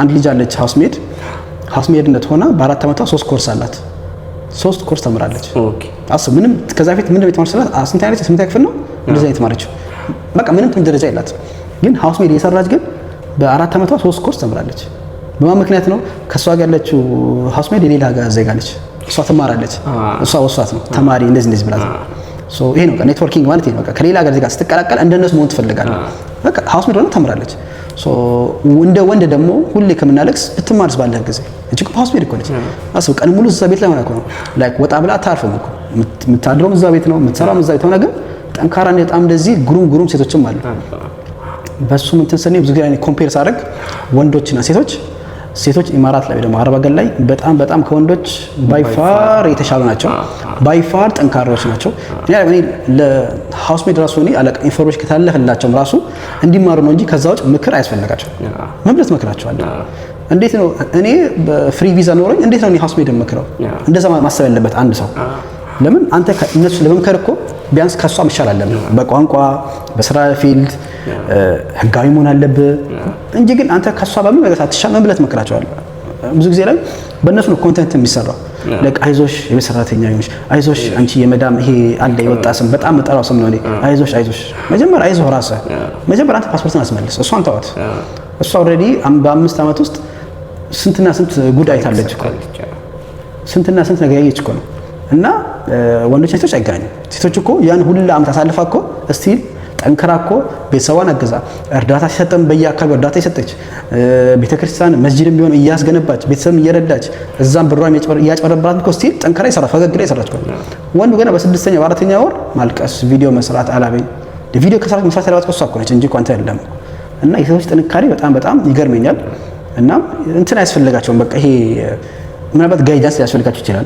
አንድ ልጅ አለች ሃውስሜድነት ሆና በ4 ዓመቷ 3 ኮርስ አላት 3 ኮርስ ተምራለች ኦኬ አስብ ምንም ከዛ ፊት ምንም የተማረችላት ስንት አይነት 8 ክፍል ነው እንደዛ የተማረችው በቃ ምንም ደረጃ የላት ግን ሃውስሜድ የሰራች ግን በ4 ዓመቷ 3 ኮርስ ተምራለች በማን ምክንያት ነው ከሷ ጋር ያለችው ሃውስሜድ የሌላ ጋር ዜጋለች እሷ ትማራለች እሷ ወሷት ነው ተማሪ እንደዚህ ብላት ሶ ይሄ ነው ኔትወርኪንግ ማለት ነው በቃ ከሌላ ጋር ዜጋ ስትቀላቀል እንደነሱ መሆን ትፈልጋለህ በቃ ሃውስሜድ ሆነ ተምራለች ሶ ወንድ ደግሞ ሁሌ ከመናለክስ ብትማርስ ባለህ ጊዜ እጅግ ሃውስሜድ እኮ ነች አስብ ቀን ሙሉ እዛ ቤት ላይ ሆነ እኮ ነው ላይክ ወጣ ብላ አታርፍም እኮ የምታድረው እዛ ቤት ነው የምትሰራው እዛ ቤት ሆነ ግን ጠንካራ በጣም እንደዚህ ግሩም ሴቶችም አሉ በሱ እንትን ሰኔ ብዙ ጊዜ ኮምፔር ሳደርግ ወንዶችና ሴቶች ኢማራት ላይ ደግሞ አረብ ሀገር ላይ በጣም ከወንዶች ባይፋር የተሻሉ ናቸው ባይፋር ጠንካራዎች ናቸው ያኔ ለሃውስሜድ ራሱ ነው አለቃ ኢንፎርሜሽን ከታለፈላቸው ራሱ እንዲማሩ ነው እንጂ ከዛው ምክር አያስፈልጋቸው መብለት መክራቸዋለሁ እንዴት ነው እኔ በፍሪ ቪዛ ኖሮኝ እንዴት ነው ሃውስሜድ መክረው እንደዛ ማሰብ ያለበት አንድ ሰው ለምን አንተ እነሱ ለመምከር እኮ ቢያንስ ከሷ መሻል አለብህ በቋንቋ በስራ ፊልድ ህጋዊ መሆን አለብህ እንጂ ግን አንተ ከሷ በምን ነገር አትሻል መብለት መከራቸዋለሁ ብዙ ጊዜ ላይ በእነሱ ነው ኮንቴንት የሚሰራው ለቅ አይዞሽ የሰራተኛ ይሁንሽ አይዞሽ አንቺ የመዳም ይሄ አለ የወጣ ስም በጣም መጠራው ስም ነው አይዞሽ መጀመሪያ አይዞህ ራስህ መጀመሪያ አንተ ፓስፖርትን አስመልስ እሷን ተዋት እሷ ኦሬዲ በ5 ዓመት ውስጥ ስንትና ስንት ጉዳይ ታለች እኮ ስንትና ስንት ነገር ያየች እኮ ነው እና ወንዶች ሴቶች አይገናኙም ሴቶች እኮ ያን ሁሉ ዓመት አሳልፋ እኮ እስቲል ጠንከራ እኮ ቤተሰቧን አገዛ እርዳታ ሲሰጠም በየአካባቢው እርዳታ ይሰጠች ቤተክርስቲያን መስጂድም ቢሆን እያስገነባች ቤተሰብም እየረዳች እዛም ብሯም እያጭበረበራት እኮ እስቲል ጠንከራ ይሰራ ፈገግ ላይ ይሰራች እኮ ወንዱ ገና በ6ኛ በ4ኛ ወር ማልቀስ ቪዲዮ መስራት አላበኝ ቪዲዮ ከሰራት መስራት ያለባት እኮ እሷ እኮ ነች እንጂ እኮ አንተ አይደለም እና የሴቶች ጥንካሬ በጣም ይገርመኛል እና እንትን አያስፈልጋቸውም በቃ ይሄ ምናልባት ጋይዳንስ ሊያስፈልጋቸው ይችላል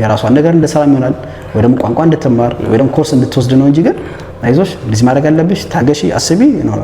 የራሷን ነገር እንደሰራ ይሆናል ወይ ደግሞ ቋንቋ እንድትማር ወይ ደግሞ ኮርስ እንድትወስድ ነው እንጂ ግን አይዞሽ እንደዚህ ማድረግ አለብሽ ታገሺ አስቢ ነው